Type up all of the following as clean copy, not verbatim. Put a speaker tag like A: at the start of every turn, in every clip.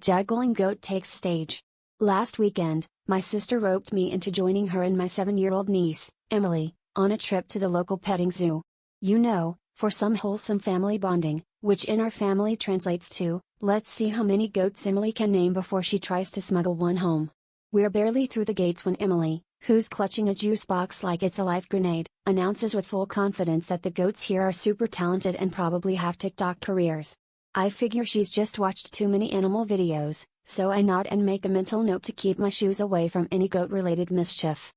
A: Juggling goat takes stage. Last weekend, my sister roped me into joining her and my 7-year-old niece, Emily, on a trip to the local petting zoo. You know, for some wholesome family bonding, which in our family translates to, let's see how many goats Emily can name before she tries to smuggle one home. We're barely through the gates when Emily, who's clutching a juice box like it's a life grenade, announces with full confidence that the goats here are super talented and probably have TikTok careers. I figure she's just watched too many animal videos, so I nod and make a mental note to keep my shoes away from any goat-related mischief.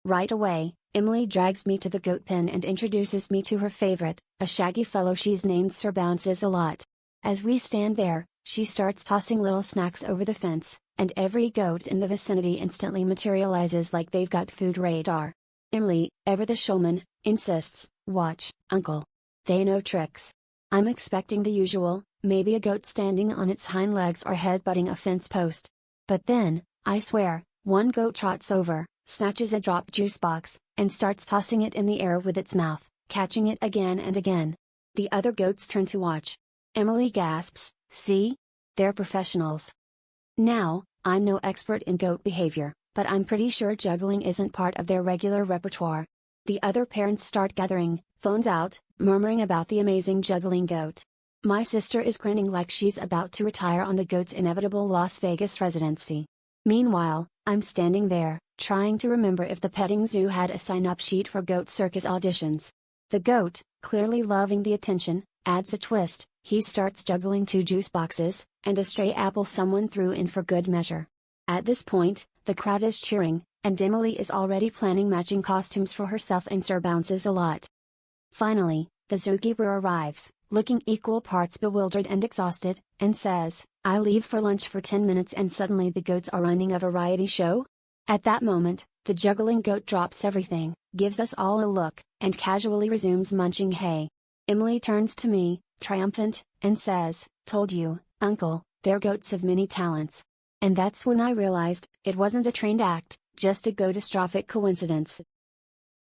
A: Right away, Emily drags me to the goat pen and introduces me to her favorite, a shaggy fellow she's named Sir Bounces-a-Lot. As we stand there, she starts tossing little snacks over the fence, and every goat in the vicinity instantly materializes like they've got food radar. Emily, ever the showman, insists, "Watch, Uncle. They know tricks." I'm expecting the usual, maybe a goat standing on its hind legs or headbutting a fence post. But then, I swear, one goat trots over, snatches a dropped juice box, and starts tossing it in the air with its mouth, catching it again and again. The other goats turn to watch. Emily gasps, "See? They're professionals." Now, I'm no expert in goat behavior, but I'm pretty sure juggling isn't part of their regular repertoire. The other parents start gathering, phones out, murmuring about the amazing juggling goat. My sister is grinning like she's about to retire on the goat's inevitable Las Vegas residency. Meanwhile, I'm standing there, trying to remember if the petting zoo had a sign-up sheet for goat circus auditions. The goat, clearly loving the attention, adds a twist. He starts juggling 2 juice boxes, and a stray apple someone threw in for good measure. At this point, the crowd is cheering, and Emily is already planning matching costumes for herself and Sir Bounces-a-Lot. Finally, the zookeeper arrives, looking equal parts bewildered and exhausted, and says, "I leave for lunch for 10 minutes and suddenly the goats are running a variety show?" At that moment, the juggling goat drops everything, gives us all a look, and casually resumes munching hay. Emily turns to me, triumphant, and says, "Told you, Uncle, they're goats of many talents." And that's when I realized, it wasn't a trained act, just a goatastrophic coincidence.